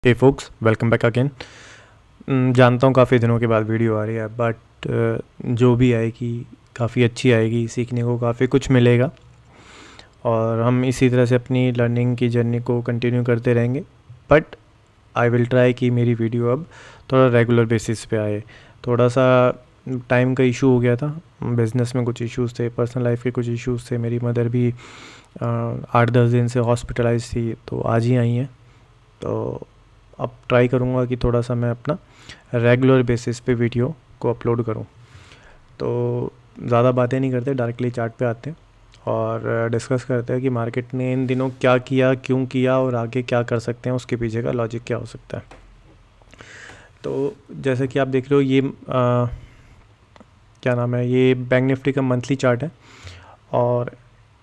हे focus, welcome back again. जानता हूँ काफ़ी दिनों के बाद वीडियो आ रही है, बट जो भी आएगी काफ़ी अच्छी आएगी, सीखने को काफ़ी कुछ मिलेगा और हम इसी तरह से अपनी लर्निंग की जर्नी को कंटिन्यू करते रहेंगे। बट आई विल ट्राई कि मेरी वीडियो अब थोड़ा रेगुलर बेसिस पे आए। थोड़ा सा टाइम का इशू हो गया था, बिज़नेस में कुछ इश्यूज़ थे, पर्सनल लाइफ के कुछ इश्यूज़ थे। मेरी मदर भी 8-10 दिन से हॉस्पिटलाइज थी, तो आज ही आई हैं। तो अब ट्राई करूँगा कि थोड़ा सा मैं अपना रेगुलर बेसिस पे वीडियो को अपलोड करूँ। तो ज़्यादा बातें नहीं करते, डायरेक्टली चार्ट पे आते हैं और डिस्कस करते हैं कि मार्केट ने इन दिनों क्या किया, क्यों किया और आगे क्या कर सकते हैं, उसके पीछे का लॉजिक क्या हो सकता है। तो जैसे कि आप देख रहे हो, ये क्या नाम है, ये बैंक निफ्टी का मंथली चार्ट है। और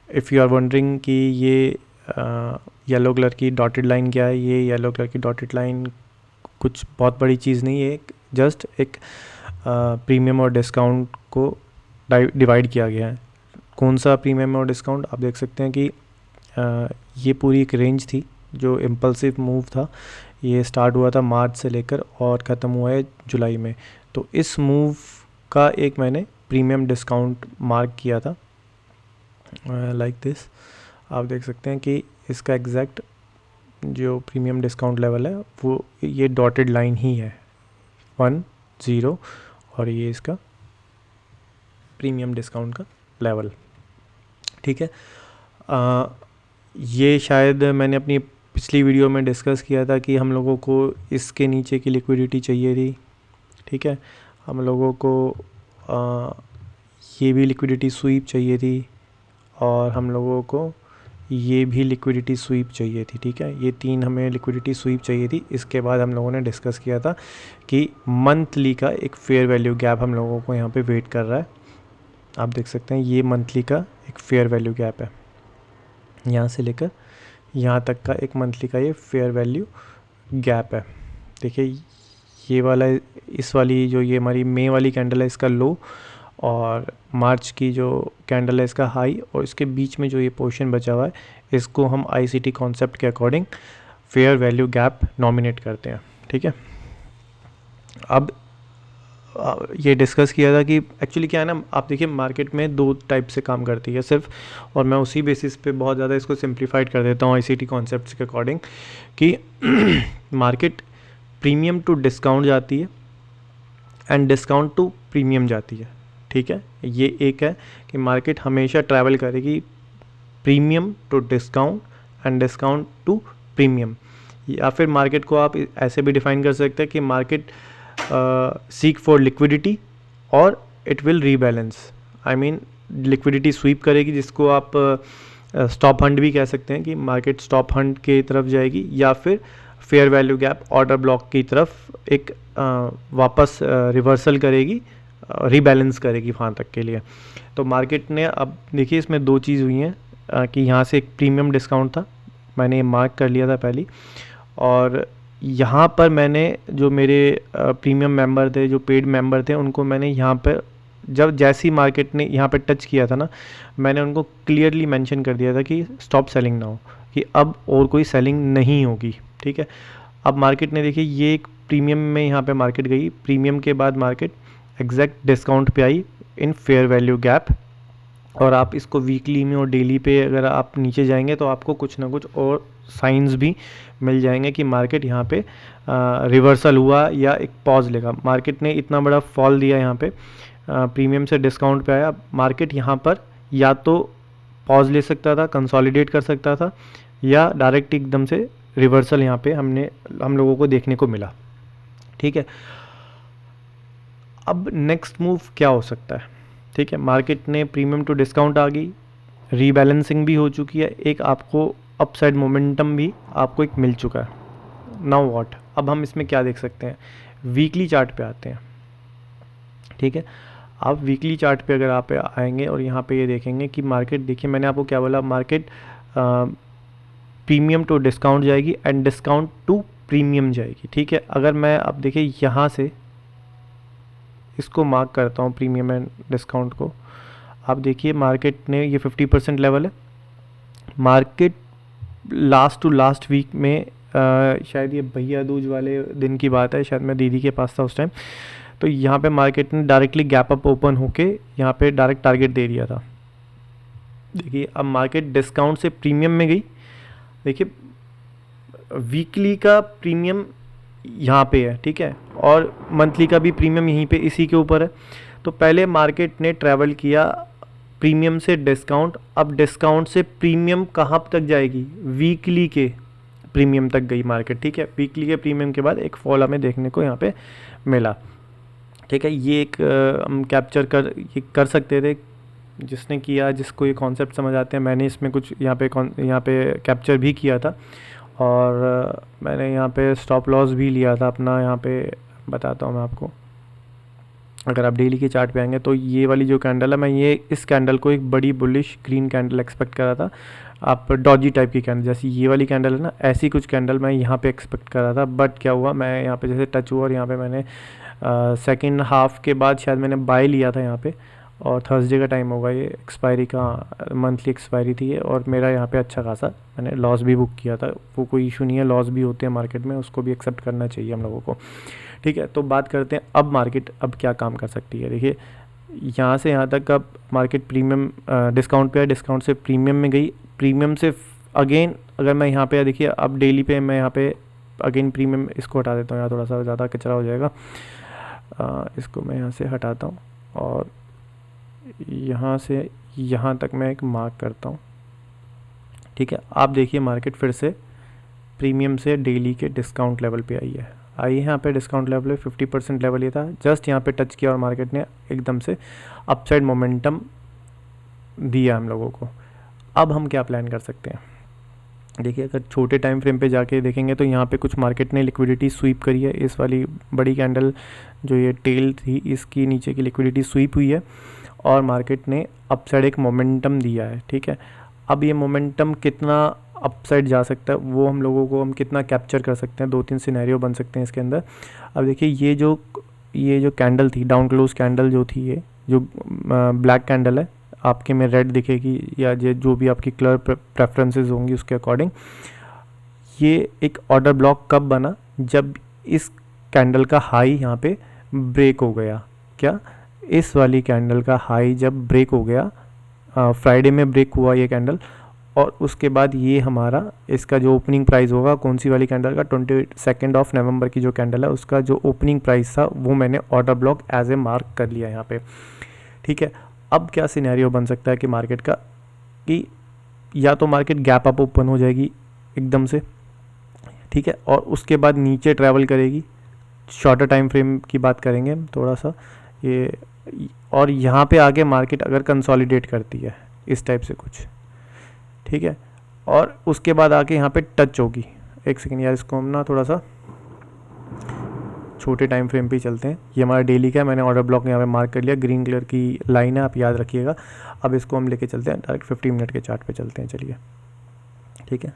इफ़ यू आर वंडरिंग कि ये येलो कलर की डॉटेड लाइन क्या है, ये येलो कलर की डॉटेड लाइन कुछ बहुत बड़ी चीज़ नहीं है, जस्ट एक प्रीमियम और डिस्काउंट को डिवाइड किया गया है। कौन सा प्रीमियम और डिस्काउंट, आप देख सकते हैं कि ये पूरी एक रेंज थी जो इम्पल्सिव मूव था। ये स्टार्ट हुआ था मार्च से लेकर और ख़त्म हुआ है जुलाई में। तो इस मूव का एक मैंने प्रीमियम डिस्काउंट मार्क किया था, लाइक दिस। आप देख सकते हैं कि इसका एग्जैक्ट जो प्रीमियम डिस्काउंट लेवल है वो ये डॉटेड लाइन ही है 10, और ये इसका प्रीमियम डिस्काउंट का लेवल, ठीक है। ये शायद मैंने अपनी पिछली वीडियो में डिस्कस किया था कि हम लोगों को इसके नीचे की लिक्विडिटी चाहिए थी, ठीक है। हम लोगों को ये भी लिक्विडिटी स्वीप चाहिए थी और हम लोगों को ये भी लिक्विडिटी स्वीप चाहिए थी, ठीक है। ये तीन हमें लिक्विडिटी स्वीप चाहिए थी। इसके बाद हम लोगों ने डिस्कस किया था कि मंथली का एक फेयर वैल्यू गैप हम लोगों को यहाँ पे वेट कर रहा है। आप देख सकते हैं ये मंथली का एक फेयर वैल्यू गैप है, यहाँ से लेकर यहाँ तक का एक मंथली का ये फेयर वैल्यू गैप है। देखिए ये वाला, इस वाली जो ये हमारी मई वाली कैंडल है इसका लो, और मार्च की जो कैंडल है इसका हाई, और इसके बीच में जो ये पोर्शन बचा हुआ है इसको हम आईसीटी कॉन्सेप्ट के according fair value gap nominate करते हैं, ठीक है। अब ये डिस्कस किया था कि एक्चुअली क्या है ना, आप देखिए मार्केट में दो टाइप से काम करती है सिर्फ, और मैं उसी बेसिस पे बहुत ज़्यादा इसको सिंप्लीफाइड कर देता हूँ आईसीटी कॉन्सेप्ट्स के अकॉर्डिंग कि मार्केट प्रीमियम टू डिस्काउंट जाती है एंड डिस्काउंट टू प्रीमियम जाती है, ठीक है। ये एक है कि मार्केट हमेशा ट्रैवल करेगी premium to discount and discount to premium. या फिर मार्केट को आप ऐसे भी डिफाइन कर सकते हैं कि मार्केट सीक फॉर लिक्विडिटी और it will rebalance. I mean liquidity SVEEP करेगी, जिसको आप स्टॉप हंट भी कह सकते हैं कि मार्केट स्टॉप हंट की तरफ जाएगी, या फिर fair value gap order block की तरफ एक वापस रिवर्सल करेगी, रीबैलेंस करेगी वहाँ तक के लिए। तो मार्केट ने अब देखिए इसमें दो चीज़ हुई हैं कि यहाँ से एक प्रीमियम डिस्काउंट था, मैंने ये मार्क कर लिया था पहले, और यहाँ पर मैंने जो मेरे प्रीमियम मेंबर थे, जो पेड मेंबर थे, उनको मैंने यहाँ पर जब जैसी मार्केट ने यहाँ पे टच किया था ना, मैंने उनको क्लियरली मेंशन कर दिया था कि स्टॉप सेलिंग ना हो, कि अब और कोई सेलिंग नहीं होगी, ठीक है। अब मार्केट ने देखिए ये एक प्रीमियम में यहाँ पे मार्केट गई, प्रीमियम के बाद मार्केट एग्जैक्ट डिस्काउंट पे आई इन फेयर वैल्यू गैप, और आप इसको वीकली में और डेली पे अगर आप नीचे जाएंगे तो आपको कुछ ना कुछ और साइंस भी मिल जाएंगे कि मार्केट यहाँ पे रिवर्सल हुआ या एक पॉज लेगा। मार्केट ने इतना बड़ा फॉल दिया यहाँ पे, प्रीमियम से डिस्काउंट पे आया। मार्केट यहाँ पर या तो पॉज ले सकता था, कंसोलिडेट कर सकता था, या डायरेक्ट एकदम से रिवर्सल यहाँ पे हम लोगों को देखने को मिला, ठीक है। अब नेक्स्ट मूव क्या हो सकता है, ठीक है। मार्केट ने प्रीमियम टू डिस्काउंट आ गई, रीबैलेंसिंग भी हो चुकी है, एक आपको अपसाइड मोमेंटम भी आपको एक मिल चुका है। नाउ व्हाट, अब हम इसमें क्या देख सकते हैं, वीकली चार्ट पे आते हैं, ठीक है। आप वीकली चार्ट पे अगर आप आएंगे और यहाँ पे ये देखेंगे कि मार्केट, देखिए मैंने आपको क्या बोला, मार्केट प्रीमियम टू डिस्काउंट जाएगी एंड डिस्काउंट टू प्रीमियम जाएगी, ठीक है। अगर मैं अब देखिए यहाँ से इसको मार्क करता हूँ प्रीमियम एंड डिस्काउंट को, आप देखिए मार्केट ने ये 50% लेवल है। Market last to last week में शायद ये भैया दूज वाले दिन की बात है, शायद मैं दीदी के पास था उस टाइम। तो यहाँ पे मार्केट ने डायरेक्टली गैप अप ओपन होके यहाँ पे डायरेक्ट टारगेट दे दिया था। देखिए अब मार्केट डिस्काउंट से प्रीमियम में गई। देखिए वीकली का प्रीमियम यहाँ पे है, ठीक है, और मंथली का भी प्रीमियम यहीं पे इसी के ऊपर है। तो पहले मार्केट ने ट्रैवल किया प्रीमियम से डिस्काउंट, अब डिस्काउंट से प्रीमियम कहाँ तक जाएगी, वीकली के प्रीमियम तक गई मार्केट, ठीक है। वीकली के प्रीमियम के बाद एक फॉल हमें देखने को यहाँ पे मिला, ठीक है। ये एक हम कैप्चर कर सकते थे, जिसने किया, जिसको ये कॉन्सेप्ट समझ आते हैं। मैंने इसमें कुछ यहाँ पे कैप्चर भी किया था, और मैंने यहाँ पे स्टॉप लॉस भी लिया था अपना। यहाँ पे बताता हूँ मैं आपको, अगर आप डेली के चार्ट पे आएंगे तो ये वाली जो कैंडल है, मैं इस कैंडल को एक बड़ी बुलिश ग्रीन कैंडल एक्सपेक्ट कर रहा था। आप डॉजी टाइप की कैंडल, जैसे ये वाली कैंडल है ना, ऐसी कुछ कैंडल मैं यहाँ पे एक्सपेक्ट कर रहा था। बट क्या हुआ, मैं यहाँ पे जैसे टच हुआ और यहाँ पे मैंने सेकेंड हाफ के बाद शायद मैंने बाय लिया था यहाँ पे, और थर्सडे का टाइम होगा, ये एक्सपायरी का मंथली एक्सपायरी थी ये, और मेरा यहाँ पे अच्छा खासा मैंने लॉस भी बुक किया था। वो कोई इशू नहीं है, लॉस भी होते हैं मार्केट में, उसको भी एक्सेप्ट करना चाहिए हम लोगों को, ठीक है। तो बात करते हैं अब मार्केट अब क्या काम कर सकती है। देखिए यहाँ से यहाँ तक अब मार्केट प्रीमियम डिस्काउंट पे है, डिस्काउंट से प्रीमियम में गई, प्रीमियम से अगेन अगर मैं यहाँ पे देखिए अब डेली पे मैं यहाँ पे अगेन प्रीमियम, इसको हटा देता हूँ, यहाँ थोड़ा सा ज़्यादा कचरा हो जाएगा, इसको मैं यहाँ से हटाता हूँ और यहाँ से यहाँ तक मैं एक मार्क करता हूँ, ठीक है। आप देखिए मार्केट फिर से प्रीमियम से डेली के डिस्काउंट लेवल पे आई है, यहाँ पे डिस्काउंट लेवल 50% लेवल ये था, जस्ट यहाँ पे टच किया और मार्केट ने एकदम से अपसाइड मोमेंटम दिया हम लोगों को। अब हम क्या प्लान कर सकते हैं, देखिए अगर छोटे टाइम फ्रेम पे जाके देखेंगे तो यहाँ पे कुछ मार्केट ने लिक्विडिटी स्वीप करी है। इस वाली बड़ी कैंडल जो ये टेल थी, इसकी नीचे की लिक्विडिटी स्वीप हुई है और मार्केट ने अपसाइड एक मोमेंटम दिया है, ठीक है। अब ये मोमेंटम कितना अपसाइड जा सकता है, वो हम लोगों को हम कितना कैप्चर कर सकते हैं, 2-3 सिनेरियो बन सकते हैं इसके अंदर। अब देखिए ये जो कैंडल थी, डाउन क्लोज कैंडल जो थी, ये जो ब्लैक कैंडल है, आपके में रेड दिखेगी या जो भी आपकी कलर प्रेफरेंसेस होंगी उसके अकॉर्डिंग, ये एक ऑर्डर ब्लॉक कब बना, जब इस कैंडल का हाई यहाँ पे ब्रेक हो गया। क्या, इस वाली कैंडल का हाई जब ब्रेक हो गया, फ्राइडे में ब्रेक हुआ ये कैंडल, और उसके बाद ये हमारा इसका जो ओपनिंग प्राइस होगा, कौन सी वाली कैंडल का, 22 नवंबर की जो कैंडल है उसका जो ओपनिंग प्राइस था वो मैंने order block as a mark कर लिया यहाँ पे, ठीक है। अब क्या सिनेरियो बन सकता है कि मार्केट का, कि या तो मार्केट गैप अप ओपन हो जाएगी एकदम से, ठीक है, और उसके बाद नीचे ट्रैवल करेगी। शॉर्टर टाइम फ्रेम की बात करेंगे थोड़ा सा ये, और यहाँ पे आके मार्केट अगर कंसोलिडेट करती है इस टाइप से कुछ, ठीक है, और उसके बाद आके यहाँ पे टच होगी। एक सेकेंड यार, इसको हम ना थोड़ा सा छोटे टाइम फ्रेम पे ही चलते हैं। ये हमारा डेली का है, मैंने ऑर्डर ब्लॉक यहाँ पे मार्क कर लिया, ग्रीन कलर की लाइन है, आप याद रखिएगा। अब इसको हम लेके चलते हैं डायरेक्ट 50 मिनट के चार्ट पे चलते हैं, चलिए, ठीक है।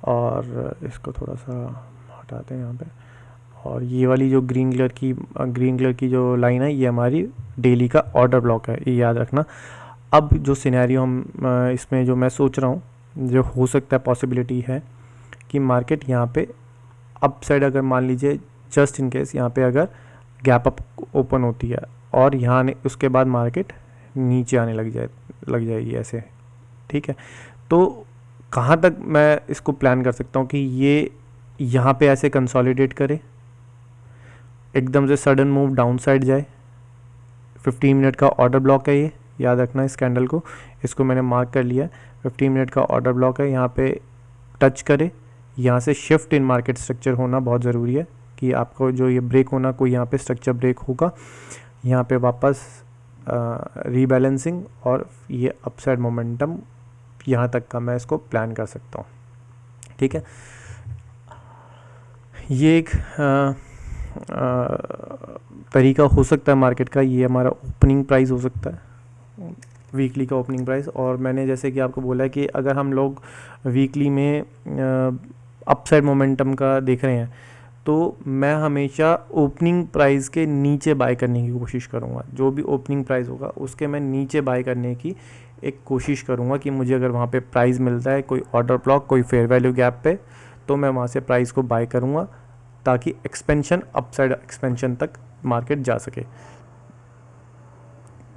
और इसको थोड़ा सा हटाते हैं यहाँ पे, और ये वाली जो ग्रीन कलर की जो लाइन है, ये हमारी डेली का ऑर्डर ब्लॉक है, ये याद रखना। अब जो सिनेरियो हम इसमें जो मैं सोच रहा हूँ, जो हो सकता है पॉसिबिलिटी है कि मार्केट यहाँ पे अप साइड, अगर मान लीजिए जस्ट इन केस यहाँ पे अगर गैप अप ओपन होती है और यहाँ उसके बाद मार्केट नीचे आने लग जाएगी ऐसे, ठीक है। तो कहाँ तक मैं इसको प्लान कर सकता हूँ कि ये यहाँ पे ऐसे कंसोलिडेट करे, एकदम से सडन मूव डाउन साइड जाए। 15 मिनट का ऑर्डर ब्लॉक है ये, याद रखना इस कैंडल को, इसको मैंने मार्क कर लिया है। 15 मिनट का ऑर्डर ब्लॉक है, यहाँ पे टच करे, यहाँ से शिफ्ट इन मार्केट स्ट्रक्चर होना बहुत ज़रूरी है कि आपको जो ये ब्रेक होना, कोई यहाँ पे स्ट्रक्चर ब्रेक होगा, यहाँ पे वापस रीबैलेंसिंग और ये अपसाइड मोमेंटम, यहाँ तक का मैं इसको प्लान कर सकता हूँ, ठीक है। ये एक तरीका हो सकता है मार्केट का, ये हमारा ओपनिंग प्राइस हो सकता है, वीकली का ओपनिंग प्राइस। और मैंने जैसे कि आपको बोला है कि अगर हम लोग वीकली में अपसाइड मोमेंटम का देख रहे हैं तो मैं हमेशा ओपनिंग प्राइस के नीचे बाय करने की कोशिश करूँगा। जो भी ओपनिंग प्राइस होगा उसके मैं नीचे बाय करने की एक कोशिश करूँगा कि मुझे अगर वहाँ पे प्राइस मिलता है कोई ऑर्डर ब्लॉक, कोई फेयर वैल्यू गैप पे, तो मैं वहाँ से प्राइस को बाय करूँगा ताकि एक्सपेंशन, अपसाइड एक्सपेंशन तक मार्केट जा सके।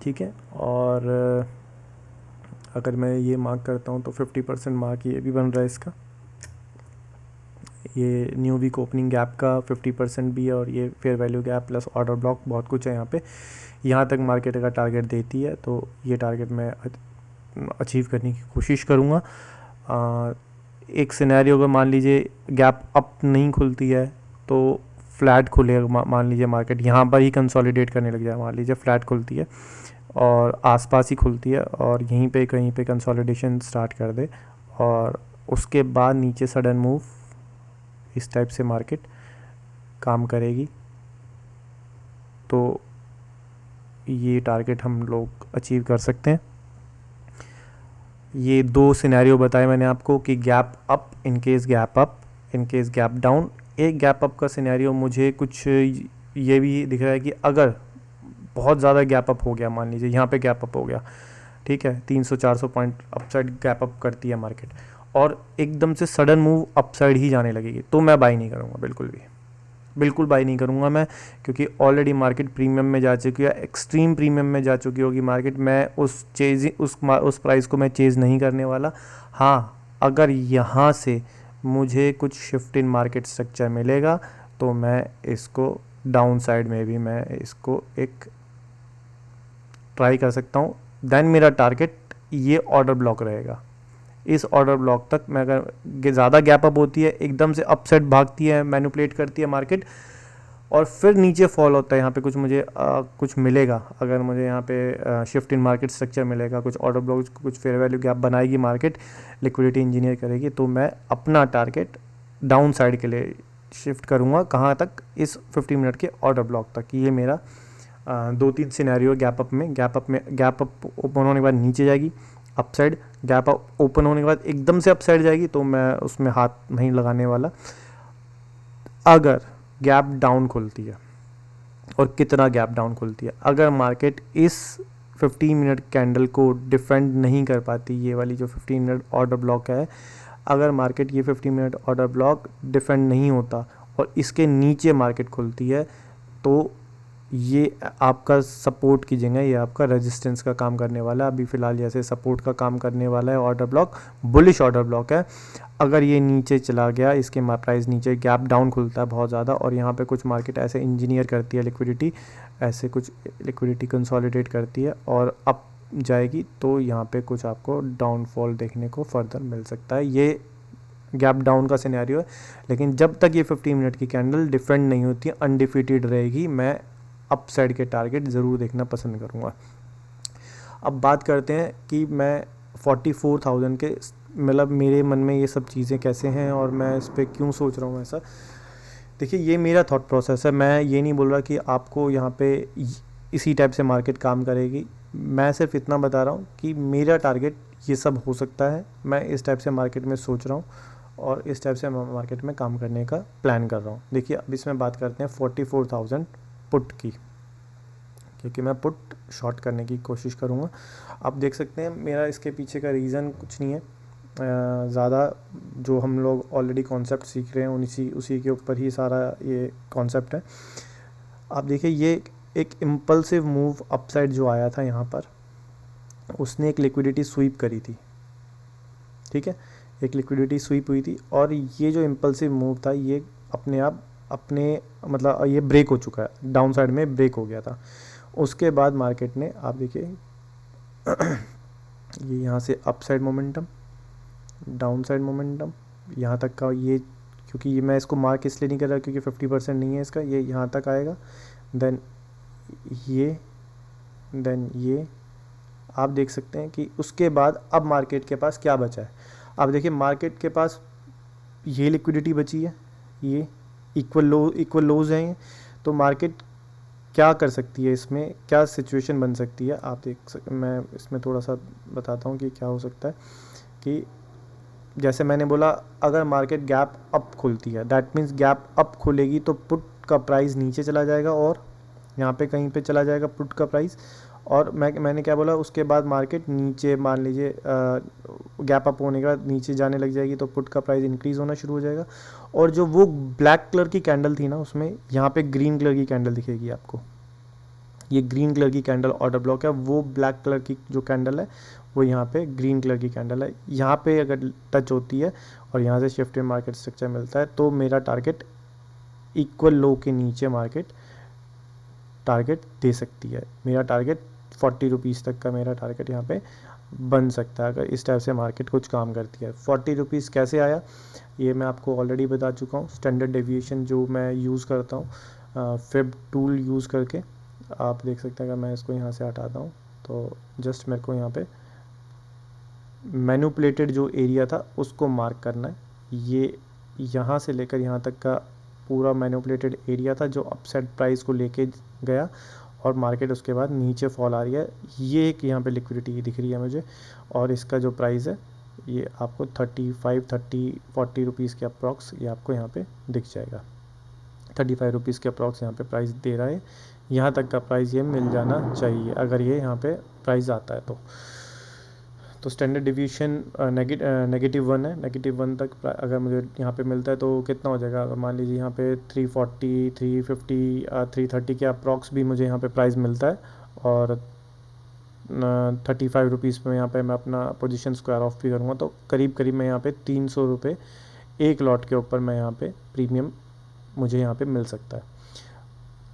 ठीक है, और अगर मैं ये मार्क करता हूँ तो 50% मार्क ये भी बन रहा है इसका, ये न्यू वीक ओपनिंग गैप का 50% भी है, और ये fair value gap plus order block, बहुत कुछ है यहाँ पे। यहाँ तक मार्केट का टारगेट देती है तो ये टारगेट मैं अचीव करने की कोशिश करूँगा। एक सिनेरियो अगर मान लीजिए गैप अप नहीं खुलती है तो फ्लैट खुलेगा, मान लीजिए मार्केट यहाँ पर ही कंसोलिडेट करने लग जाए, मान लीजिए फ्लैट खुलती है और आसपास ही खुलती है और यहीं पे कहीं पे कंसोलिडेशन स्टार्ट कर दे और उसके बाद नीचे सडन मूव, इस टाइप से मार्केट काम करेगी, तो ये टारगेट हम लोग अचीव कर सकते हैं। ये 2 सिनेरियो बताए मैंने आपको कि gap up, in case gap up, in case gap down. एक गैप अप का सिनेरियो मुझे कुछ ये भी दिख रहा है कि अगर बहुत ज़्यादा गैप अप हो गया, मान लीजिए यहाँ पे गैप अप हो गया, ठीक है, 300-400 पॉइंट अपसाइड गैप अप करती है मार्केट और एकदम से सडन मूव अपसाइड ही जाने लगेगी, तो मैं बाई नहीं करूँगा, बिल्कुल बाई नहीं करूँगा मैं, क्योंकि ऑलरेडी मार्केट प्रीमियम में जा चुकी है, एक्सट्रीम प्रीमियम में जा चुकी होगी मार्केट। मैं उस प्राइस को मैं चेज़ नहीं करने वाला। हाँ, अगर यहाँ से मुझे कुछ शिफ्ट इन मार्केट स्ट्रक्चर मिलेगा तो मैं इसको डाउन साइड में भी मैं इसको एक ट्राई कर सकता हूँ। देन मेरा टारगेट ये ऑर्डर ब्लॉक रहेगा, इस ऑर्डर ब्लॉक तक मैं, अगर ज़्यादा गैप अप होती है, एकदम से अपसाइड भागती है, मैनिपुलेट करती है मार्केट और फिर नीचे फॉल होता है, यहाँ पे कुछ मुझे कुछ मिलेगा, अगर मुझे यहाँ पे शिफ्ट इन मार्केट स्ट्रक्चर मिलेगा, कुछ ऑर्डर ब्लॉक, कुछ फेयर वैल्यू गैप बनाएगी मार्केट, लिक्विडिटी इंजीनियर करेगी, तो मैं अपना टारगेट डाउन साइड के लिए शिफ्ट करूँगा। कहाँ तक? इस 50 मिनट के ऑर्डर ब्लॉक तक। ये मेरा 2-3 सिनेरियो गैप अप में गैप अप ओपन होने के बाद नीचे जाएगी अपसाइड, गैप अप ओपन होने के बाद एकदम से अपसाइड जाएगी तो मैं उसमें हाथ नहीं लगाने वाला। अगर गैप डाउन खुलती है, और कितना गैप डाउन खुलती है, अगर मार्केट इस 15 मिनट कैंडल को डिफेंड नहीं कर पाती, ये वाली जो 15 मिनट ऑर्डर ब्लॉक है, अगर मार्केट ये 15 मिनट ऑर्डर ब्लॉक डिफेंड नहीं होता और इसके नीचे मार्केट खुलती है, तो ये आपका सपोर्ट की जगह ये आपका रेजिस्टेंस का काम करने वाला है। अभी फ़िलहाल जैसे सपोर्ट का काम करने वाला है order block, bullish order block है। अगर ये नीचे चला गया, इसके प्राइस नीचे, गैप डाउन खुलता है बहुत ज़्यादा और यहाँ पे कुछ मार्केट ऐसे इंजीनियर करती है लिक्विडिटी, ऐसे कुछ लिक्विडिटी कंसोलिडेट करती है और अप जाएगी, तो यहाँ पे कुछ आपको डाउनफॉल देखने को फर्दर मिल सकता है। ये गैप डाउन का सिनेरियो है, लेकिन जब तक ये 15 मिनट की कैंडल डिफेंड नहीं होती, अनडिफीटेड रहेगी, मैं अप साइड के टारगेट ज़रूर देखना पसंद करूँगा। अब बात करते हैं कि मैं 44,000 के, मतलब मेरे मन में ये सब चीज़ें कैसे हैं और मैं इस पर क्यों सोच रहा हूँ ऐसा। देखिए, ये मेरा थॉट प्रोसेस है, मैं ये नहीं बोल रहा कि आपको यहाँ पे इसी टाइप से मार्केट काम करेगी। मैं सिर्फ इतना बता रहा हूँ कि मेरा टारगेट ये सब हो सकता है, मैं इस टाइप से मार्केट में सोच रहा हूँ और इस टाइप से मार्केट में काम करने का प्लान कर रहा हूँ। देखिए, अब इसमें बात करते हैं 44,000 पुट की, क्योंकि मैं पुट शॉर्ट करने की कोशिश करूँगा। आप देख सकते हैं मेरा इसके पीछे का रीज़न कुछ नहीं है, ज़्यादा जो हम लोग ऑलरेडी कॉन्सेप्ट सीख रहे हैं उसी के ऊपर ही सारा ये कॉन्सेप्ट है। आप देखिए, ये एक इम्पल्सिव मूव अपसाइड जो आया था यहाँ पर, उसने एक लिक्विडिटी स्वीप करी थी, ठीक है, एक लिक्विडिटी स्वीप हुई थी और ये जो इम्पल्सिव मूव था ये अपने मतलब ये ब्रेक हो चुका है, डाउन साइड में ब्रेक हो गया था। उसके बाद मार्केट ने, आप देखिए ये यहाँ से up side momentum, down side momentum, यहाँ तक का ये, क्योंकि ये मैं इसको मार्क इसलिए नहीं कर रहा क्योंकि 50% नहीं है इसका, ये यहाँ तक आएगा, देन ये आप देख सकते हैं कि उसके बाद अब मार्केट के पास क्या बचा है। अब देखिए, मार्केट के पास ये लिक्विडिटी बची है, ये इक्वल लोज हैं ये, तो मार्केट क्या कर सकती है, इसमें क्या सिचुएशन बन सकती है। आप मैं इसमें थोड़ा सा बताता हूँ कि क्या हो सकता है। कि जैसे मैंने बोला, अगर मार्केट गैप अप खुलती है, दैट मीन्स गैप अप खुलेगी तो पुट का प्राइस नीचे चला जाएगा और यहाँ पे कहीं पे चला जाएगा पुट का प्राइस, और मैंने क्या बोला, उसके बाद मार्केट नीचे मान लीजिए गैप अप होने के बाद नीचे जाने लग जाएगी तो पुट का प्राइस इंक्रीज़ होना शुरू हो जाएगा। और जो वो ब्लैक कलर की कैंडल थी ना, उसमें यहाँ पे ग्रीन कलर की कैंडल दिखेगी आपको, ये ग्रीन कलर की कैंडल ऑर्डर ब्लॉक है। वो ब्लैक कलर की जो कैंडल है वो यहाँ पे ग्रीन कलर की कैंडल है। यहाँ पे अगर टच होती है और यहाँ से शिफ्ट इन मार्केट स्ट्रक्चर मिलता है तो मेरा टारगेट इक्वल लो के नीचे मार्केट टारगेट दे सकती है। मेरा टारगेट 40 रुपीज़ तक का मेरा टारगेट यहाँ पे बन सकता है अगर इस टाइप से मार्केट कुछ काम करती है। 40 रुपीज़ कैसे आया ये मैं आपको ऑलरेडी बता चुका हूँ। स्टैंडर्ड डेविएशन जो मैं यूज़ करता हूँ फिब टूल यूज़ करके, आप देख सकते हैं। अगर मैं इसको यहाँ से हटाता हूँ तो जस्ट मेरे को यहाँ पे मैनिपुलेटेड जो एरिया था उसको मार्क करना है। ये यहाँ से लेकर यहाँ तक का पूरा मैनिपुलेटेड एरिया था जो अपसाइड प्राइस को लेके गया और मार्केट उसके बाद नीचे फॉल आ रही है। ये एक यहाँ पे लिक्विडिटी दिख रही है मुझे, और इसका जो प्राइस है ये आपको 40 रुपीज़ के अप्रॉक्स ये आपको यहाँ पे दिख जाएगा। 35 रुपीज़ के अप्रॉक्स यहाँ पे प्राइस दे रहा है। यहाँ तक का प्राइस ये मिल जाना चाहिए अगर ये यहाँ पे प्राइस आता है तो स्टैंडर्ड डिवीजन -1 है। -1 तक अगर मुझे यहाँ पे मिलता है तो कितना हो जाएगा, अगर मान लीजिए यहाँ पे 340 350 330 के अप्रॉक्स भी मुझे यहाँ पे प्राइस मिलता है और 35 रुपीज़ में यहाँ पे मैं अपना पोजीशन स्क्वायर ऑफ भी करूँगा तो करीब मैं यहाँ पे 300 रुपये एक लॉट के ऊपर मैं यहाँ पे प्रीमियम मुझे यहाँ पे मिल सकता है।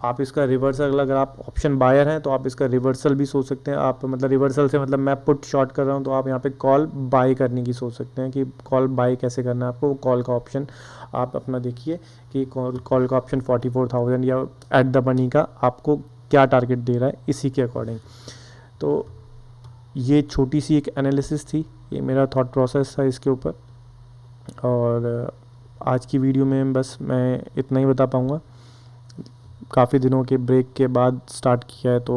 आप इसका रिवर्सल, अगर आप ऑप्शन बायर हैं तो आप इसका रिवर्सल भी सोच सकते हैं। आप मतलब रिवर्सल से मतलब मैं पुट शॉर्ट कर रहा हूँ तो आप यहाँ पे कॉल बाय करने की सोच सकते हैं कि कॉल बाय कैसे करना है आपको। कॉल का ऑप्शन आप अपना देखिए कि कॉल का ऑप्शन 44,000 या एट द मनी का आपको क्या टारगेट दे रहा है, इसी के अकॉर्डिंग। तो ये छोटी सी एक एनालिसिस थी, ये मेरा थॉट प्रोसेस था इसके ऊपर। और आज की वीडियो में बस मैं इतना ही बता पाऊँगा। काफ़ी दिनों के ब्रेक के बाद स्टार्ट किया है तो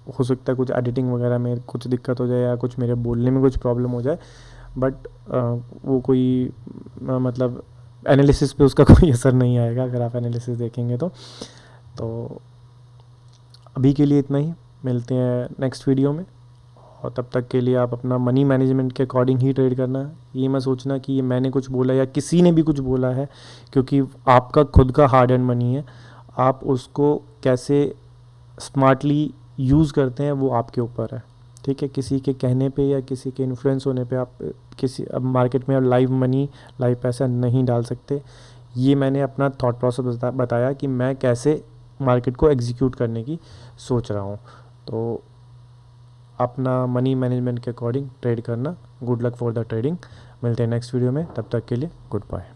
हो सकता है कुछ एडिटिंग वगैरह में कुछ दिक्कत हो जाए या कुछ मेरे बोलने में कुछ प्रॉब्लम हो जाए, बट वो कोई मतलब एनालिसिस पे उसका कोई असर नहीं आएगा अगर आप एनालिसिस देखेंगे तो अभी के लिए इतना ही। मिलते हैं नेक्स्ट वीडियो में, और तब तक के लिए आप अपना मनी मैनेजमेंट के अकॉर्डिंग ही ट्रेड करना। ये मत सोचना कि ये मैंने कुछ बोला या किसी ने भी कुछ बोला है, क्योंकि आपका खुद का हार्ड एंड मनी है। आप उसको कैसे स्मार्टली यूज़ करते हैं वो आपके ऊपर है, ठीक है। किसी के कहने पे या किसी के इन्फ्लुएंस होने पे आप अब मार्केट में लाइव मनी, लाइव पैसा नहीं डाल सकते। ये मैंने अपना थॉट प्रोसेस बताया कि मैं कैसे मार्केट को एग्जीक्यूट करने की सोच रहा हूँ। तो अपना मनी मैनेजमेंट के अकॉर्डिंग ट्रेड करना। Good luck for the trading. मिलते हैं नेक्स्ट वीडियो में, तब तक के लिए गुड बाय।